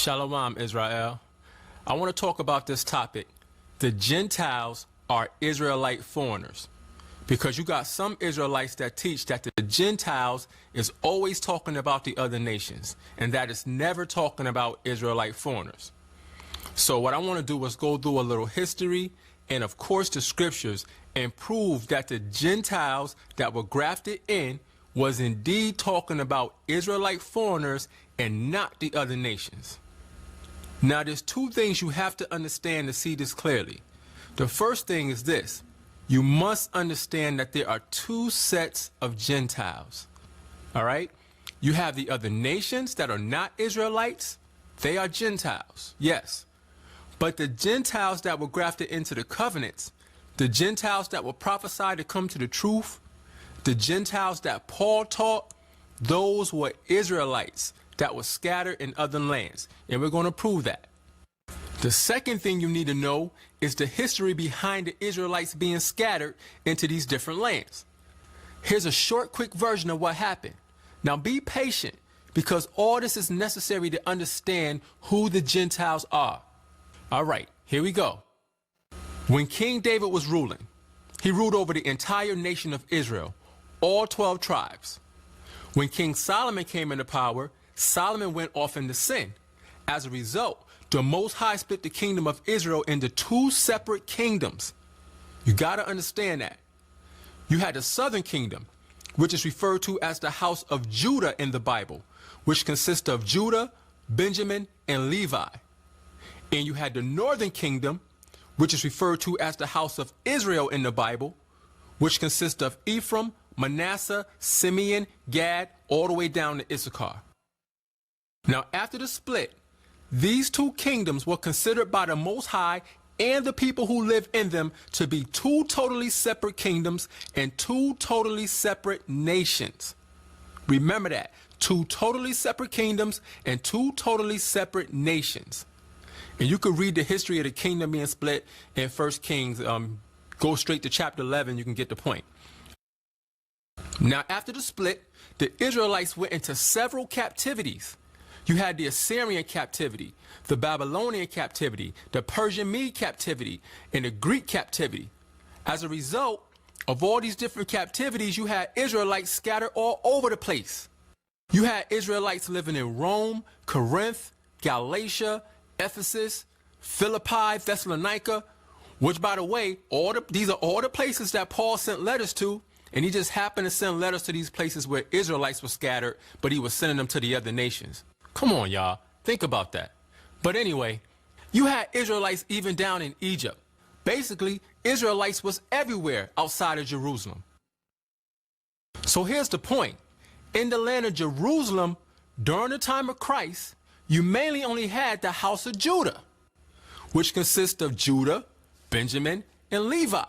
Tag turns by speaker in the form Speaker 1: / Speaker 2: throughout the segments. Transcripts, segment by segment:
Speaker 1: Shalom, Israel. I want to talk about this topic. The Gentiles are Israelite foreigners. Because you got some Israelites that teach that the Gentiles is always talking about the other nations, and that is never talking about Israelite foreigners. So what I want to do is go through a little history and, of course, the scriptures and prove that the Gentiles that were grafted in was indeed talking about Israelite foreigners and not the other nations. Now, there's two things you have to understand to see this clearly. The first thing is this. You must understand that there are two sets of Gentiles. All right? You have the other nations that are not Israelites. They are Gentiles, yes. But the Gentiles that were grafted into the covenants, the Gentiles that were prophesied to come to the truth, the Gentiles that Paul taught, those were Israelites that were scattered in other lands. And we're going to prove that. The second thing you need to know is the history behind the Israelites being scattered into these different lands. Here's a short, quick version of what happened. Now be patient, because all this is necessary to understand who the Gentiles are. All right, here we go. When King David was ruling, he ruled over the entire nation of Israel, all 12 tribes. When King Solomon came into power, Solomon went off into sin. As a result, the Most High split the kingdom of Israel into two separate kingdoms. You got to understand that. You had the southern kingdom, which is referred to as the house of Judah in the Bible, which consists of Judah, Benjamin, and Levi. And you had the northern kingdom, which is referred to as the house of Israel in the Bible, which consists of Ephraim, Manasseh, Simeon, Gad, all the way down to Issachar. Now, after the split, these two kingdoms were considered by the Most High and the people who live in them to be two totally separate kingdoms and two totally separate nations. Remember that. Two totally separate kingdoms and two totally separate nations. And you can read the history of the kingdom being split in 1 Kings. Go straight to chapter 11, you can get the point. Now, after the split, the Israelites went into several captivities. You had the Assyrian captivity, the Babylonian captivity, the Persian Mede captivity, and the Greek captivity. As a result of all these different captivities, you had Israelites scattered all over the place. You had Israelites living in Rome, Corinth, Galatia, Ephesus, Philippi, Thessalonica, which, by the way, these are all the places that Paul sent letters to, and he just happened to send letters to these places where Israelites were scattered, but he was sending them to the other nations. Come on, y'all. Think about that. But anyway, you had Israelites even down in Egypt. Basically, Israelites was everywhere outside of Jerusalem. So here's the point. In the land of Jerusalem, during the time of Christ, you mainly only had the house of Judah, which consists of Judah, Benjamin, and Levi.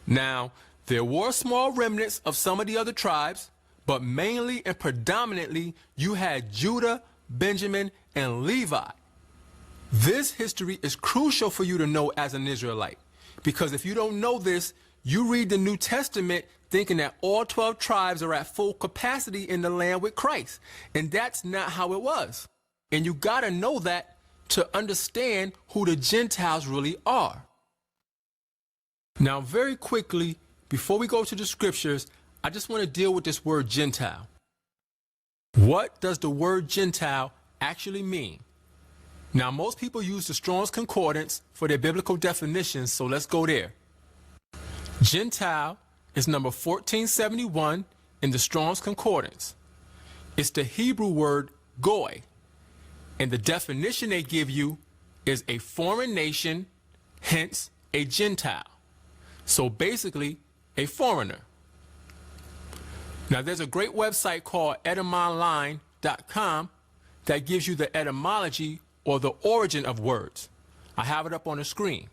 Speaker 1: Now, there were small remnants of some of the other tribes, but mainly and predominantly, you had Judah, Benjamin, and Levi. This history is crucial for you to know as an Israelite, because if you don't know this, you read the New Testament thinking that all 12 tribes are at full capacity in the land with Christ, and that's not how it was. And you got to know that to understand who the Gentiles really are. Now, very quickly, before we go to the scriptures, I just want to deal with this word Gentile. What does the word Gentile actually mean? Now, most people use the Strong's Concordance for their biblical definitions, so let's go there. Gentile is number 1471 in the Strong's Concordance. It's the Hebrew word goy, and the definition they give you is a foreign nation, hence a Gentile. So basically, a foreigner. Now, there's a great website called etymonline.com that gives you the etymology or the origin of words. I have it up on the screen.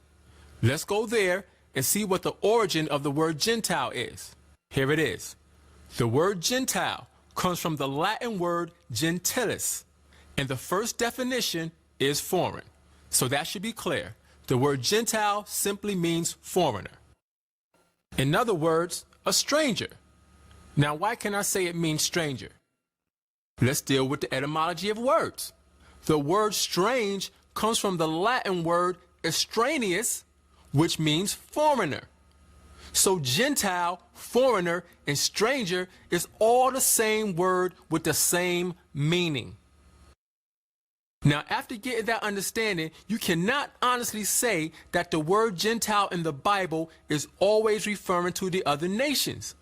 Speaker 1: Let's go there and see what the origin of the word Gentile is. Here it is. The word Gentile comes from the Latin word gentilis, and the first definition is foreign. So that should be clear. The word Gentile simply means foreigner. In other words, a stranger. Now, why can I say it means stranger? Let's deal with the etymology of words. The word strange comes from the Latin word extraneous, which means foreigner. So Gentile, foreigner, and stranger is all the same word with the same meaning. Now, after getting that understanding, you cannot honestly say that the word Gentile in the Bible is always referring to the other nations.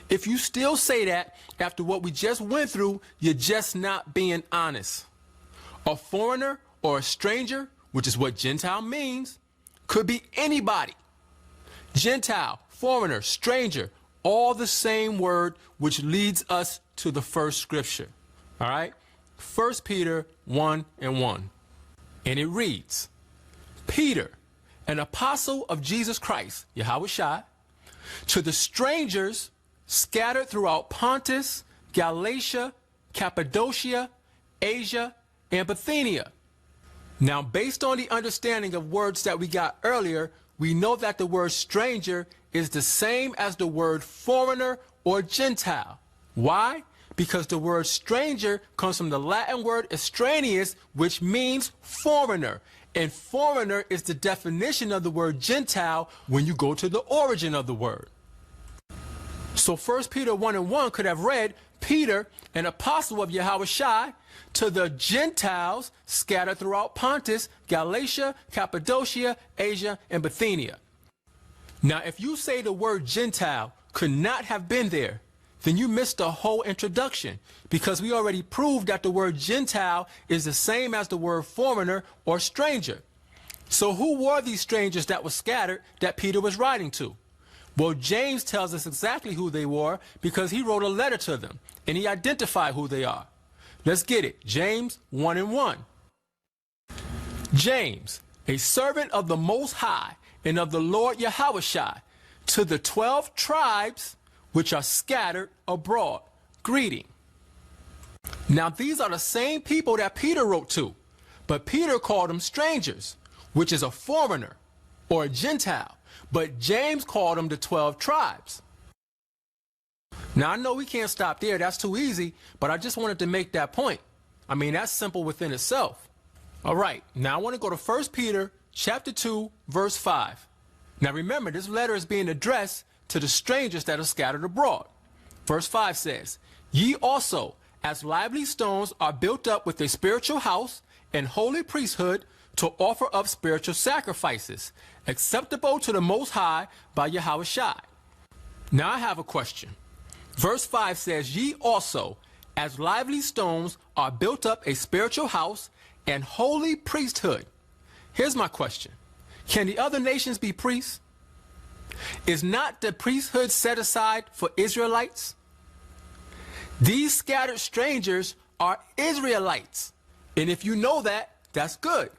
Speaker 1: If you still say that after what we just went through, you're just not being honest. A foreigner or a stranger, which is what Gentile means, could be anybody. Gentile, foreigner, stranger, all the same word, which leads us to the first scripture. All right? 1 Peter 1:1. And it reads, Peter, an apostle of Jesus Christ, Yahushua, to the strangers scattered throughout Pontus, Galatia, Cappadocia, Asia, and Bithynia. Now, based on the understanding of words that we got earlier, we know that the word stranger is the same as the word foreigner or Gentile. Why? Because the word stranger comes from the Latin word extraneous, which means foreigner. And foreigner is the definition of the word Gentile when you go to the origin of the word. So 1 Peter 1:1 could have read, Peter, an apostle of Yahushua, to the Gentiles scattered throughout Pontus, Galatia, Cappadocia, Asia, and Bithynia. Now, if you say the word Gentile could not have been there, then you missed the whole introduction, because we already proved that the word Gentile is the same as the word foreigner or stranger. So who were these strangers that were scattered that Peter was writing to? Well, James tells us exactly who they were because he wrote a letter to them and he identified who they are. Let's get it. James 1:1. James, a servant of the Most High and of the Lord Yahushua, to the 12 tribes which are scattered abroad, greeting. Now, these are the same people that Peter wrote to, but Peter called them strangers, which is a foreigner or a Gentile, but James called them the 12 tribes. Now, I know we can't stop there. That's too easy, but I just wanted to make that point. I mean, that's simple within itself. All right, now I want to go to 1 Peter chapter 2, verse 5. Now, remember, this letter is being addressed to the strangers that are scattered abroad. Verse 5 says, Ye also, as lively stones, are built up with a spiritual house and holy priesthood to offer up spiritual sacrifices, acceptable to the Most High by Yahushua. Now I have a question. Verse 5 says, Ye also, as lively stones, are built up a spiritual house and holy priesthood. Here's my question. Can the other nations be priests? Is not the priesthood set aside for Israelites? These scattered strangers are Israelites. And if you know that, that's good.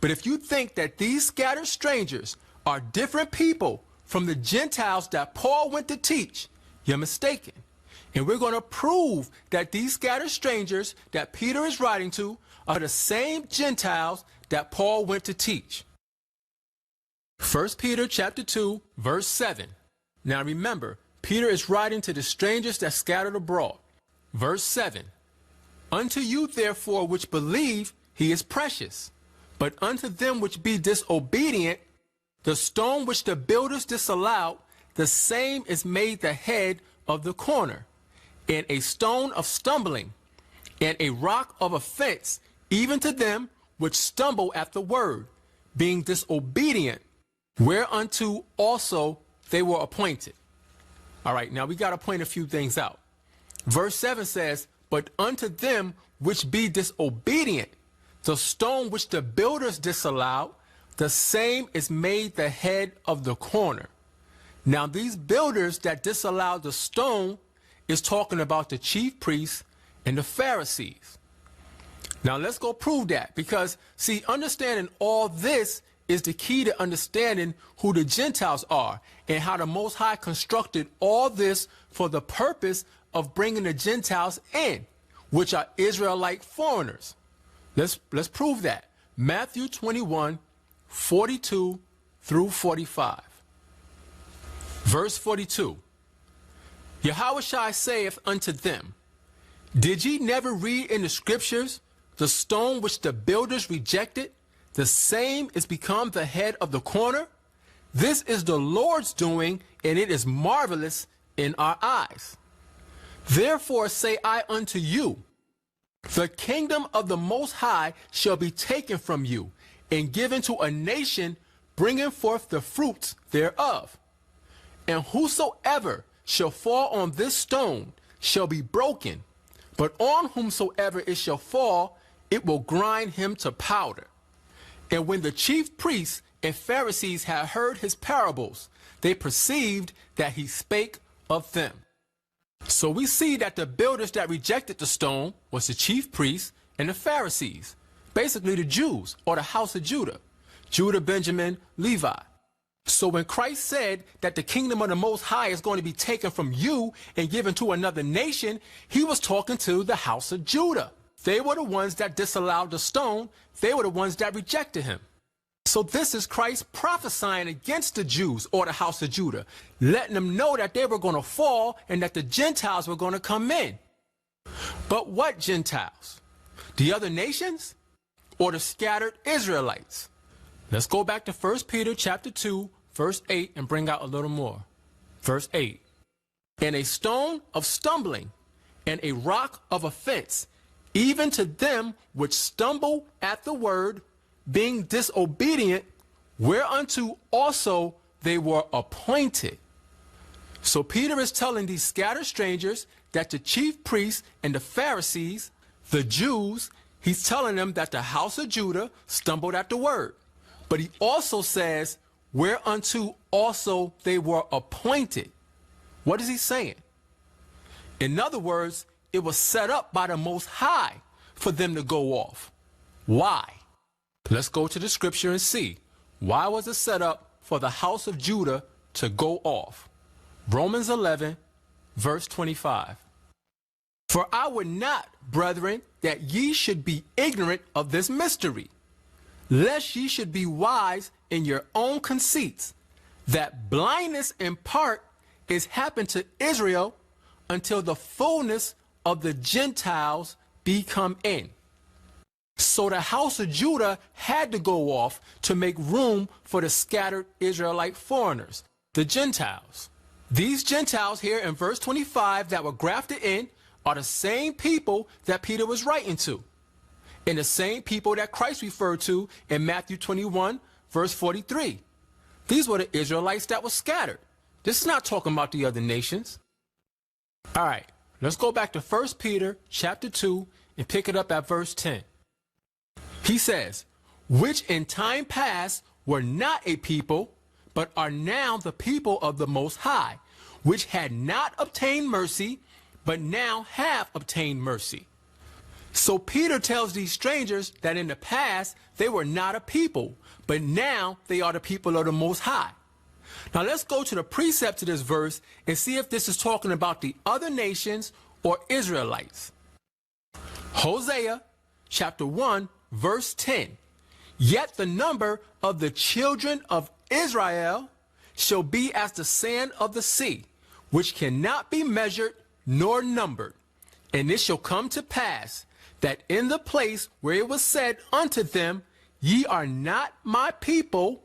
Speaker 1: But if you think that these scattered strangers are different people from the Gentiles that Paul went to teach, you're mistaken. And we're going to prove that these scattered strangers that Peter is writing to are the same Gentiles that Paul went to teach. 1 Peter chapter 2, verse 7. Now remember, Peter is writing to the strangers that scattered abroad. Verse 7. Unto you therefore which believe, he is precious. But unto them which be disobedient, the stone which the builders disallowed, the same is made the head of the corner, and a stone of stumbling, and a rock of offense, even to them which stumble at the word, being disobedient, whereunto also they were appointed. All right, now we got to point a few things out. Verse 7 says, But unto them which be disobedient, the stone which the builders disallowed, the same is made the head of the corner. Now these builders that disallowed the stone is talking about the chief priests and the Pharisees. Now let's go prove that, because see, understanding all this is the key to understanding who the Gentiles are and how the Most High constructed all this for the purpose of bringing the Gentiles in, which are Israelite foreigners. Let's prove that. Matthew 21, 42 through 45. Verse 42. Yahushua saith unto them, Did ye never read in the scriptures, the stone which the builders rejected, the same is become the head of the corner. This is the Lord's doing, and it is marvelous in our eyes. Therefore say I unto you, the kingdom of the Most High shall be taken from you, and given to a nation bringing forth the fruits thereof. And whosoever shall fall on this stone shall be broken, but on whomsoever it shall fall, it will grind him to powder. And when the chief priests and Pharisees had heard his parables, they perceived that he spake of them. So we see that the builders that rejected the stone was the chief priests and the Pharisees, basically the Jews or the house of Judah, Judah, Benjamin, Levi. So when Christ said that the kingdom of the Most High is going to be taken from you and given to another nation, he was talking to the house of Judah. They were the ones that disallowed the stone. They were the ones that rejected him. So this is Christ prophesying against the Jews or the house of Judah, letting them know that they were going to fall and that the Gentiles were going to come in. But what Gentiles? The other nations or the scattered Israelites? Let's go back to 1 Peter chapter 2, verse 8 and bring out a little more. Verse 8. And a stone of stumbling and a rock of offense, even to them which stumble at the word, being disobedient, whereunto also they were appointed. So Peter is telling these scattered strangers that the chief priests and the Pharisees, the Jews, he's telling them that the house of Judah stumbled at the word. But he also says, whereunto also they were appointed. What is he saying? In other words, it was set up by the Most High for them to go off. Why? Let's go to the scripture and see. Why was it set up for the house of Judah to go off? Romans 11, verse 25. For I would not, brethren, that ye should be ignorant of this mystery, lest ye should be wise in your own conceits, that blindness in part is happened to Israel until the fullness of the Gentiles be come in. So the house of Judah had to go off to make room for the scattered Israelite foreigners, the Gentiles. These Gentiles here in verse 25 that were grafted in are the same people that Peter was writing to, and the same people that Christ referred to in Matthew 21, verse 43. These were the Israelites that were scattered. This is not talking about the other nations. All right, let's go back to 1 Peter chapter 2 and pick it up at verse 10. He says, which in time past were not a people, but are now the people of the Most High, which had not obtained mercy, but now have obtained mercy. So Peter tells these strangers that in the past they were not a people, but now they are the people of the Most High. Now let's go to the precept to this verse and see if this is talking about the other nations or Israelites. Hosea chapter 1, verse 10. Yet the number of the children of Israel shall be as the sand of the sea, which cannot be measured nor numbered. And it shall come to pass that in the place where it was said unto them, ye are not my people,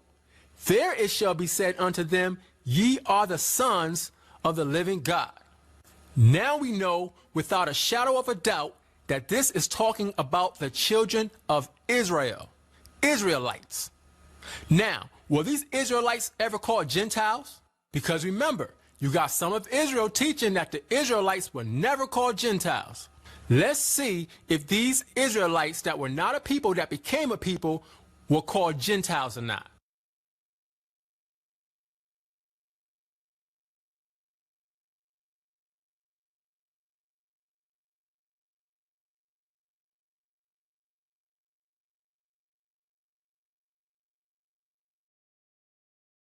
Speaker 1: there it shall be said unto them, ye are the sons of the living God. Now we know without a shadow of a doubt that this is talking about the children of Israel, Israelites. Now, were these Israelites ever called Gentiles? Because remember, you got some of Israel teaching that the Israelites were never called Gentiles. Let's see if these Israelites that were not a people that became a people were called Gentiles or not.